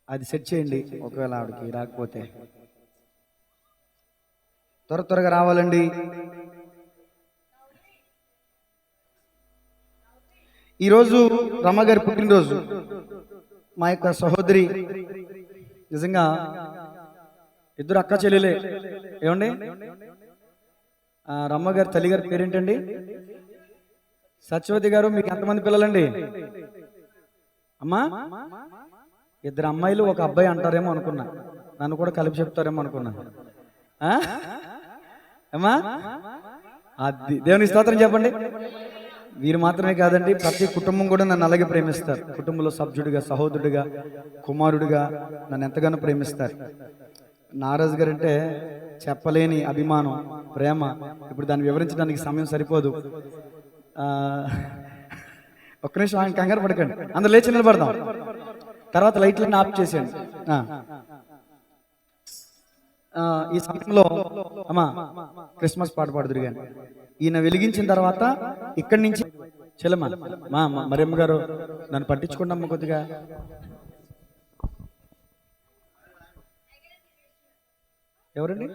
అది సెట్ చేయండి. ఒకవేళ ఆవిడకి రాకపోతే త్వరగా రావాలండి. ఈరోజు రమ్మగారి పుట్టినరోజు. మా యొక్క సహోదరి, నిజంగా ఇద్దరు అక్క చెల్లెలే. ఏమండి, రమ్మగారి తల్లిగారి పేరేంటండి? సత్యవతి గారు. మీకు ఎంతమంది పిల్లలండి? అమ్మా, ఇద్దరు అమ్మాయిలు ఒక అబ్బాయి అంటారేమో అనుకున్నా. నన్ను కూడా కలిపి చెప్తారేమో అనుకున్నా. అమ్మా, అది దేవుని స్తోత్రం చెప్పండి. వీరు మాత్రమే కాదండి, ప్రతి కుటుంబం కూడా నన్ను అలాగే ప్రేమిస్తారు. కుటుంబంలో సభ్యుడిగా, సహోదరుడిగా, కుమారుడిగా నన్ను ఎంతగానో ప్రేమిస్తారు. నారాజు గారు అంటే చెప్పలేని అభిమానం, ప్రేమ. ఇప్పుడు దాన్ని వివరించడానికి సమయం సరిపోదు. ఒక్క నిమిషం ఆయన కంగారు పడకండి, అందరూ లేచి నిలబడదాం. తర్వాత లైట్లను ఆఫ్ చేసేయండి. ఈ సమయంలో అమ్మా క్రిస్మస్ పాట పాడుదురు కానీ ఈయన వెలిగించిన తర్వాత ఇక్కడి నుంచి చెల్లమ్మ, మా మరియమ్మ గారు నన్ను పట్టించుకోండి కొద్దిగా. ఎవరండి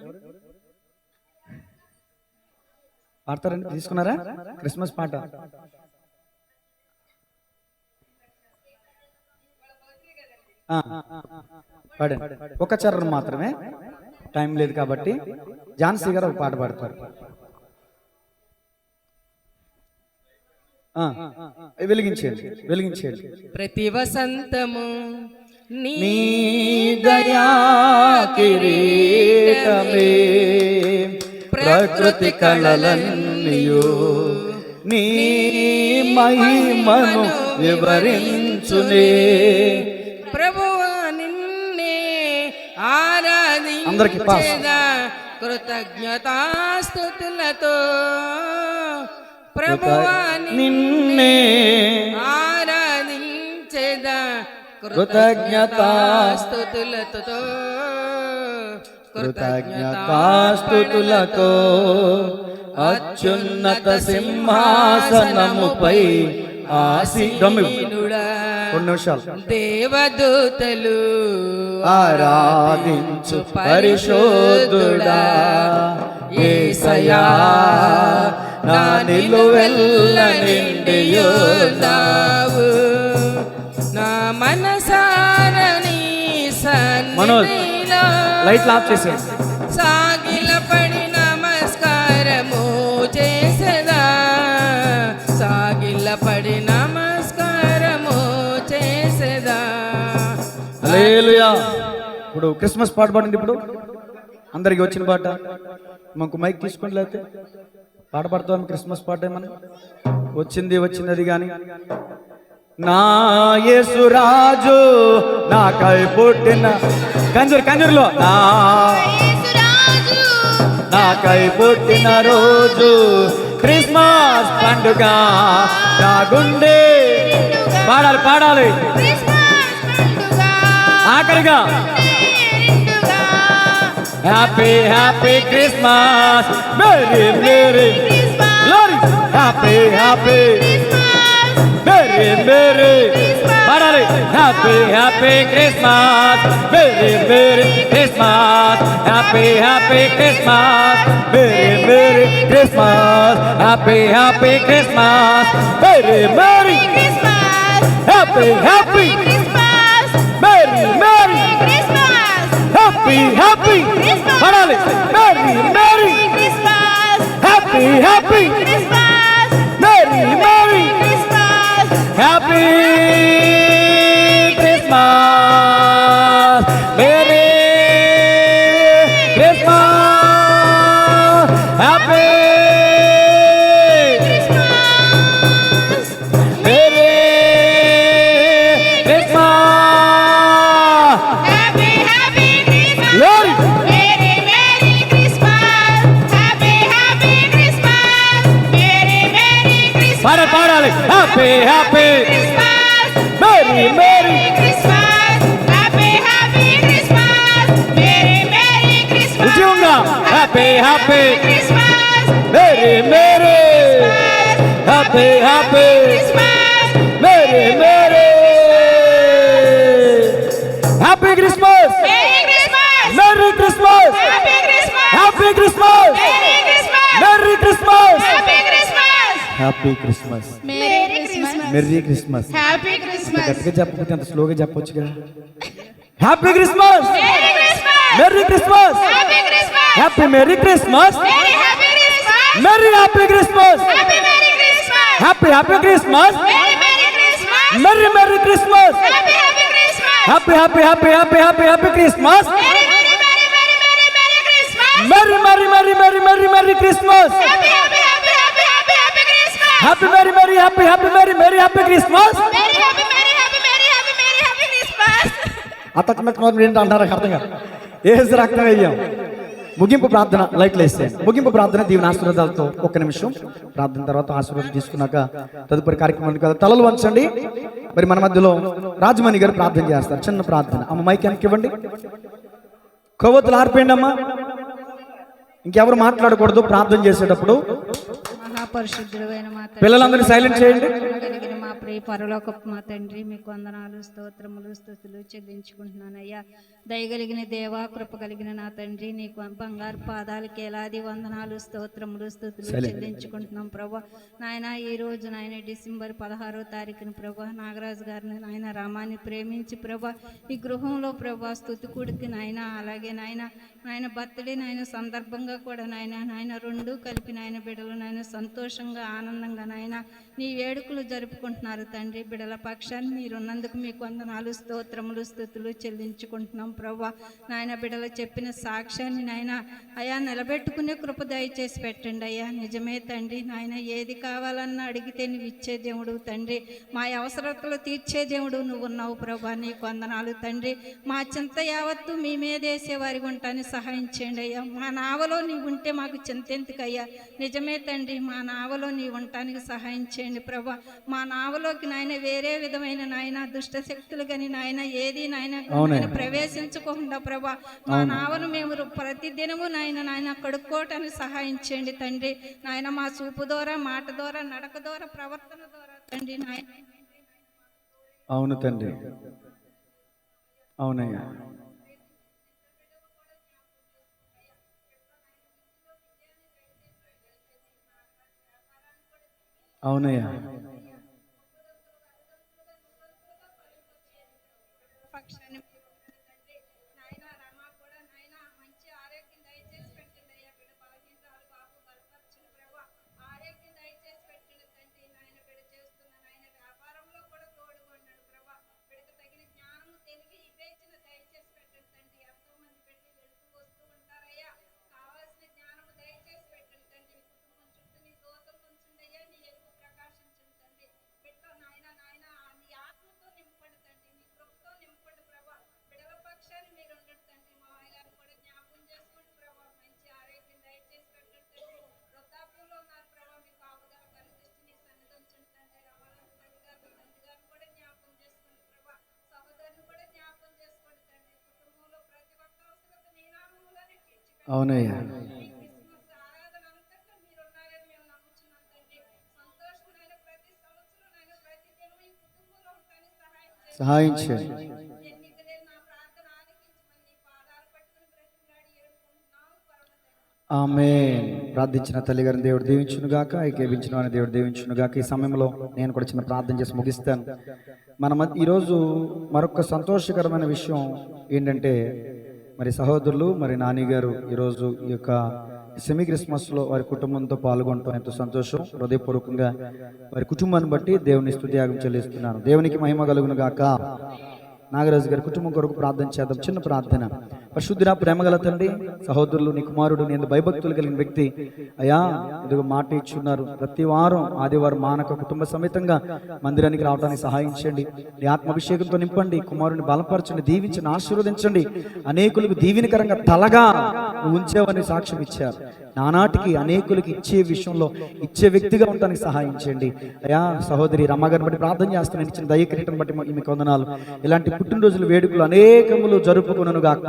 పాడతారండి? తీసుకున్నారా క్రిస్మస్ పాట? పాడండి, ఒక చరణం మాత్రమే, టైం లేదు కాబట్టి. ఝాన్సీ గారు ఒక పాట పాడతారు. వెలిగించేయండి. ప్రతి వసంతము నీ దయా కిరీటమే, ప్రకృతి కళలన్నీయు నీ మహిమను వివరించునే. ప్రభువా నిన్నే అందరికీ ఆరాధించేదా కృతజ్ఞతాస్తుతులతో. ప్రభువా నిన్నే ఆరాధించేదా కృతజ్ఞతాస్తుతులతో. కృతజ్ఞతాస్తుతులతో అత్యున్నత సింహాసనముపై ఆసీనుడా. 2 నిమిషాలు. దేవదూతలు ఆరాధించు పరిశుద్ధుడా యేసయ్యా, నా నిలువెల్ల నిండియున్నావు. నా మనసారని సన్నిధిలో లైట్లు ఆఫ్ చేసేయండి. సాగిలపడి నమస్కారము చేసేదా, సాగిలపడి నమస్కారము చేసేదా. హల్లెలూయా. ఇప్పుడు క్రిస్మస్ పాట పాడండి. ఇప్పుడు అందరికి వచ్చిన పాట. మాకు మైక్ తీసుకోండి, లేకపోతే పాట పాడతాం. క్రిస్మస్ పాట ఏమన్నా వచ్చింది కానీ. నా యేసు రాజు నాకై పుట్టిన కంజూరులో నాకై పుట్టిన రోజు క్రిస్మస్ పండుగ నా గుండె. పాడాలి ఆఖరిగా. Happy happy Christmas, merry merry glory, happy happy merry merry. పాడాలి. Happy happy Christmas, merry merry Christmas, happy happy Christmas, merry merry Christmas, happy happy Christmas, merry merry Christmas, happy happy Christmas, merry merry Christmas, happy happy. పాడాలి. Merry merry Christmas, happy happy Christmas, merry merry Christmas, happy Christmas, merry Christmas, happy Christmas, merry Christmas, happy happy Christmas, glory. Merry merry Christmas, happy happy Christmas, merry merry Christmas, పాడాలి. Happy happy Christmas, merry merry Christmas, happy happy Christmas, merry merry Christmas, ఉద్యోగంగా. Happy happy Christmas, merry merry happy happy Christmas, merry merry happy Christmas, Merry Christmas! Merry Christmas, Happy Christmas! Happy Christmas, Merry Christmas! Merry Christmas, Happy Christmas! Happy Christmas, Merry Christmas! Merry Christmas. Happy Christmas! గట్టిగా చెప్పకపోతే అంత స్లోగా చెప్పొచ్చు కదా. Happy Christmas, Merry Christmas! Merry Christmas, Happy Christmas! Happy merry Christmas, Merry Happy Christmas! Merry happy Christmas, Happy Merry Christmas! Happy happy Christmas, Merry Merry Christmas! Merry merry Christmas, Happy Happy Christmas! Happy happy happy happy happy happy Christmas, Merry Merry Merry Merry Merry Merry Christmas! Merry merry merry merry merry merry Christmas, Happy Happy Happy Happy Happy Happy Christmas! Happy merry merry happy happy merry merry happy Christmas. Merry Happy Merry Happy Merry Happy Merry Happy Christmas! అతను ఏంటి అంటారు అర్థం కాదు. ఏసు రక్తం వేయం. ముగింపు ప్రార్థన లైట్లు వేస్తే ముగింపు ప్రార్థన దీవెన ఆశీర్వాదాలతో ఒక్క నిమిషం ప్రార్థన తర్వాత ఆశీర్వాదం తీసుకున్నాక తదుపరి కార్యక్రమానికి కదా తలలు వంచండి. మరి మన మధ్యలో రాజమణి గారు ప్రార్థన చేస్తారు. చిన్న ప్రార్థన. అమ్మ మైక్ వెనక్కి ఇవ్వండి. కొవ్వొత్తులు ఆర్పేయండి అమ్మా. ఇంకెవరు మాట్లాడకూడదు ప్రార్థన చేసేటప్పుడు. మహాపరిశుద్ధుడైన మా తండ్రి, పిల్లలందరినీ సైలెంట్ చేయండి. కలిగిన మా ప్రియ పరలోకపు మా తండ్రి, మీకు వందనాలు, స్తోత్రములు, స్తుతులు చెల్లించుకుంటున్నానయ్యా. దయగలిగిన దేవా, కృప కలిగిన నా తండ్రి, నీకు బంగారు పాదాలకి ఎలాది వందనాలు, స్తోత్రములు, స్తుతులు చెల్లించుకుంటున్నాం ప్రభా. నాయన ఈ రోజు నాయన డిసెంబర్ 16వ తారీఖున ప్రభా నాగరాజు గారిని నాయన రామాన్ని ప్రేమించి ప్రభా ఈ గృహంలో ప్రభా స్తుతికుడికి నాయన అలాగే నాయన బర్త్డే నాయన సందర్భంగా కూడా నాయన రెండు కలిపి నాయన బిడ్డలు నాయన సంతోషంగా ఆనందంగా నాయన నీ వేడుకలు జరుపుకుంటున్నారు తండ్రి. బిడ్డల పక్షాన్ని మీరున్నందుకు మీకు వందనాలు, స్తోత్రములు, స్తుతులు చెల్లించుకుంటున్నాం ప్రభా. నాయన బిడ్డలు చెప్పిన సాక్ష్యాన్ని నాయన అయా నిలబెట్టుకునే కృప దయచేసి పెట్టండి అయ్యా. నిజమే తండ్రి, నాయన ఏది కావాలన్నా అడిగితే నువ్వు ఇచ్చే దేవుడు తండ్రి. మా అవసరతలు తీర్చే దేవుడు నువ్వు ఉన్నావు ప్రభా. నీకు వందనాలు తండ్రి. మా చింత యావత్తు మీ మీదేసే వారికి ఉంటాను సహాయం చేయండి అయ్యా. మా నావలో నీవు ఉంటే మాకు చింత ఎందుకయ్యా. నిజమే తండ్రి, మా నావలో నీవు ఉండటానికి సహాయం చేయండి ప్రభా. మా నావలోకి నాయన వేరే విధమైన నాయన దుష్ట శక్తులు కానీ నాయన ఏది నాయన ప్రవేశించకుండా ప్రభా మా నావను మేము ప్రతి దినము నాయన కడుక్కోవటానికి సహాయం చేయండి తండ్రి. నాయన మా చూపు ద్వారా, మాట ద్వారా, నడక ద్వారా, ప్రవర్తన ద్వారా తండ్రి నాయన. అవును తండ్రి, అవునయ్యా. అవునయ్యా. పక్షాన్ని నాయన రమ కూడా నాయన మంచి ఆరోగ్యం దయచేసి పెట్టండి అయ్యా. బిడ్డ బలహీనరాలు బాబు బలపరచండి ప్రభా. ఆరోగ్యం దయచేసి పెట్టండి తండ్రి. నాయన బిడ్డ చేస్తున్న నాయన వ్యాపారంలో కూడా తోడుగా ఉన్నాడు ప్రభా. బిడ్డకు తగిన జ్ఞానము, తెలివి, వివేచన దయచేసి పెట్టండి తండ్రి. ఎంతో మంది బిడ్డలు వెళ్తూ వస్తూ ఉంటారయ్యా. కావాల్సిన జ్ఞానము దయచేసి పెట్టండి తండ్రి. కుటుంబం చుట్టూ నీ దోతలు ఉంచండి అయ్యా. నీ ఎలుగు ప్రకాశించండి తండ్రి. బిడ్డ నాయన నీ ఆత్మతో నింపండి తండ్రి. నీ కృపతో నింపండి ప్రభా. బిడ్డల పక్షాన్ని మీరు ఉండండి తండ్రి. మా ఆయన కూడా జ్ఞాపకం చేసుకోండి ప్రభా. మంచి ఆరోగ్యం దయచేసి పెట్టండి తండ్రి. వృద్ధాప్యంలో ఉన్నారు ప్రభా. మీ కాపుదల కనుదృష్టిని సన్నిధించండి తండ్రి. రమాలను తండ్రి గారిని కూడా జ్ఞాపకం చేసుకోండి ప్రభా. సహోదరుని కూడా జ్ఞాపకం చేసుకోండి తండ్రి. కుటుంబంలో ప్రతి ఒక్క అవసరత నీ నామములోనే తీర్చిపెట్టండి. అవునయ్యా. ఈ క్రిస్మస్ ఆరాధన అంతట్లో మీరు ఉన్నారని మేము నమ్ముచున్నాం తండ్రి. సంతోషమైన ప్రతి సంవత్సరం ప్రతి దినం ఈ కుటుంబంలో ఉంటానికి సహాయం చేయండి. ఎన్నికలేని నా ప్రార్థన ఆలకించమని నీ పాదాలు పట్టుకుని బ్రతిమలాడి ఏడుకుంటున్నాము పరమ తండ్రి. ఆమేన్. ప్రార్థించిన తల్లి గారిని దేవుడు దీవించును గాక, ఏకీభించిన వారిని దేవుడు దీవించును గాక. ఈ సమయంలో నేను కూడా చిన్న ప్రార్థన చేసి ముగిస్తాను. ఈరోజు మరొక సంతోషకరమైన విషయం ఏంటంటే మరి సహోదరులు మరి నాని గారు ఈరోజు ఈ యొక్క సెమీ క్రిస్మస్లో వారి కుటుంబంతో పాల్గొనడం ఎంతో సంతోషం. హృదయపూర్వకంగా వారి కుటుంబాన్ని బట్టి దేవుని స్తుతియాగం చెల్లిస్తున్నాను. దేవునికి మహిమ కలుగును గాక. నాగరాజు గారి కుటుంబం కొరకు ప్రార్థన చేద్దాం. చిన్న ప్రార్థన. పరిశుద్ధుడా, ప్రేమగల తండ్రి, సహోదరులు నీ కుమారుడు నేను భయభక్తులు కలిగిన వ్యక్తి అయ్యా, ఇదిగో మాట ఇచ్చున్నారు. ప్రతి వారం ఆదివారం మానక కుటుంబ సమేతంగా మందిరానికి రావడానికి సహాయం చేయండి. నీ ఆత్మాభిషేకంతో నింపండి. కుమారుని బలపరచండి, దీవించండి, ఆశీర్వదించండి. అనేకులకు దీవెనకరంగా తలగా ఉంచేవని సాక్ష్యం ఇచ్చారు. నానాటికి అనేకులకి ఇచ్చే విషయంలో ఇచ్చే వ్యక్తిగా ఉండడానికి సహాయం చేయండి అయ్యా. సహోదరి రమ్మగారిని బట్టి ప్రార్థన చేస్తున్నాను. ఇచ్చిన దయకిరీటం బట్టి మీకు వందనాలు. ఇలాంటి పుట్టినరోజుల వేడుకలు అనేకములు జరుపుకొనును గాక.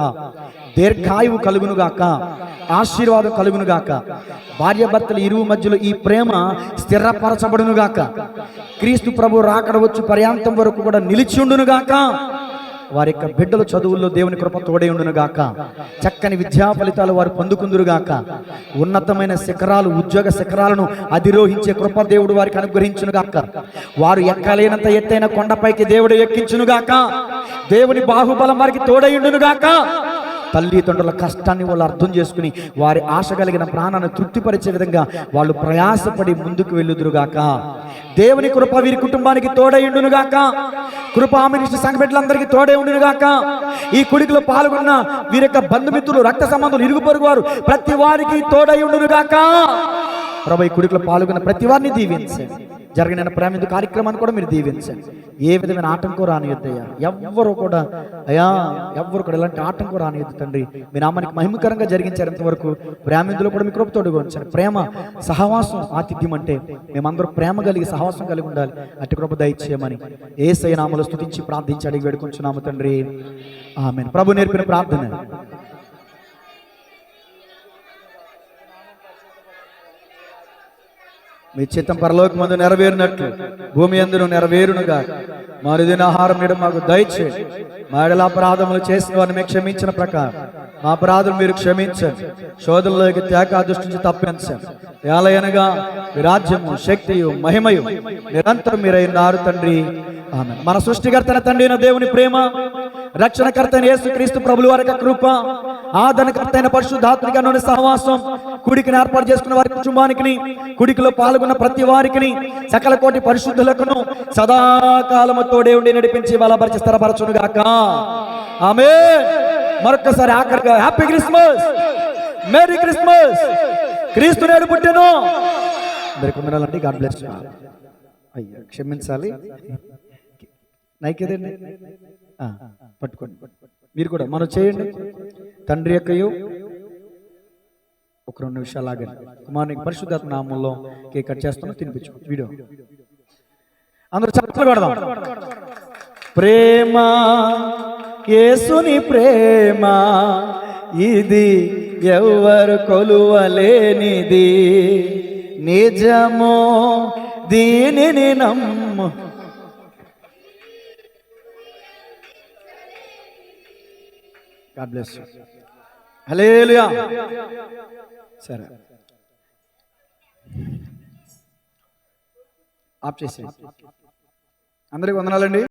దీర్ఘాయువు కలుగును గాక. ఆశీర్వాదం కలుగును గాక. భార్యాభర్తల ఇరువు మధ్యలో ఈ ప్రేమ స్థిరపరచబడును గాక. క్రీస్తు ప్రభు రాకడ వచ్చి పర్యాంతం వరకు కూడా నిలిచి ఉండును గాక. వారి యొక్క బిడ్డల చదువుల్లో దేవుని కృప తోడై ఉండును గాక. చక్కని విద్యా ఫలితాలు వారు పొందుకుందురు గాక. ఉన్నతమైన శిఖరాలు, ఉద్యోగ శిఖరాలను అధిరోహించే కృప దేవుడు వారికి అనుగ్రహించును గాక. వారు ఎక్కలేనంత ఎత్తైన కొండపైకి దేవుడు ఎక్కించును గాక. దేవుని బాహుబలం వారికి తోడై ఉండును గాక. తల్లిదండ్రుల కష్టాన్ని వాళ్ళు అర్థం చేసుకుని వారి ఆశ కలిగిన ప్రాణాన్ని తృప్తిపరిచే విధంగా వాళ్ళు ప్రయాసపడి ముందుకు వెళ్ళుదురుగాక. దేవుని కృప వీరి కుటుంబానికి తోడై ఉండునుగాక. కృప ఆమెనిష్ట సంఘ బిడ్డలందరికీ తోడై ఉండునుగాక. ఈ కుడికిలో పాల్గొన్న వీరి యొక్క బంధుమిత్రులు, రక్త సంబంధులు, ఇరుగు పొరుగు వారు ప్రతి వారికి తోడై ఉండునుగాక. ప్రభు ఈ కుడికిలో పాల్గొన్న ప్రతి వారిని దీవించండి. జరిగిన ప్రేమ కార్యక్రమాన్ని కూడా మీరు దీవించండి. ఏ విధమైన ఆటంకం రానియద్దయ్యా. ఎవ్వరు కూడా ఎలాంటి ఆటంకం రానియద్దు తండ్రి. మీ నామానికి మహిమకరంగా జరిగించారు ఇంతవరకు. ప్రేమిందులో కూడా మీ కృప తోడుగా ఉంచండి. ప్రేమ, సహవాసం, ఆతిథ్యం అంటే మేమందరూ ప్రేమ కలిగి సహవాసం కలిగి ఉండాలి. అట్టి కృప దయచేయమని యేసయ్య నామములో స్తుతించి ప్రార్థించి అడిగి వేడుకొంచున్నాము తండ్రి. ఆమేన్. ప్రభు నేర్పిన ప్రార్థన. మీ చిత్తం పరలోకమందు నెరవేరినట్లు భూమి యందును నెరవేరునుగా. మరుదిన ఆహారం నేడు మాకు దయచేయండి. మా ఎడల అపరాధములు చేసిన వారిని మీకు క్షమించిన ప్రకారం మా అపరాధులు మీరు క్షమించండి. శోధనలోకి తేక దృష్టించి తప్పించండి. ఏలయనగా మీ రాజ్యము, శక్తియు, మహిమయు నిరంతరం మీరైనారు తండ్రి. ఆమేన్. మన సృష్టికర్తన తండ్రి అయిన దేవుని ప్రేమ, రక్షణకర్త అయిన యేసుక్రీస్తు ప్రభుల వారి యొక్క కృప, ఆదరణకర్త అయిన పరిశుద్ధాత్మక నుండి సహవాసం, కుడికిని ఏర్పాటు చేసుకున్న వారి కుటుంబానికి, కుడికిలో పాల్గొన్న ప్రతి వారికి, సకల కోటి పరిశుద్ధులకును సదాకాలము తోడే ఉండి నడిపించి బలపరిచి స్థిరపరచును గాక. ఆమేన్. మరొకసారి ఆఖరిగా హ్యాపీ క్రిస్మస్, మేరీ క్రిస్మస్. క్రీస్తు నేడు పుట్టెను. అందరికీ వందనాలండి. God bless you. అయ్యా క్షమించాలి. నైకేదండి పట్టుకోండి. మీరు కూడా మనం చేయండి. తండ్రి యొక్కయు ఒక 2 నిమిషాలు ఆగండి. కుమారునికి పరిశుద్ధాత్మ నామంలో కేక్ కట్ చేస్తాను. తినిపించు వీడియో. అందరూ చప్పట్లు కొడదాం. ప్రేమ, యేసుని ప్రేమ ఇది ఎవరు కొలువలేనిది, నిజమో దీనిని నమ్ము. God bless you. హల్లెలూయా. సరే ఆప్ చేసేయండి. అందరికి వందనాలండి.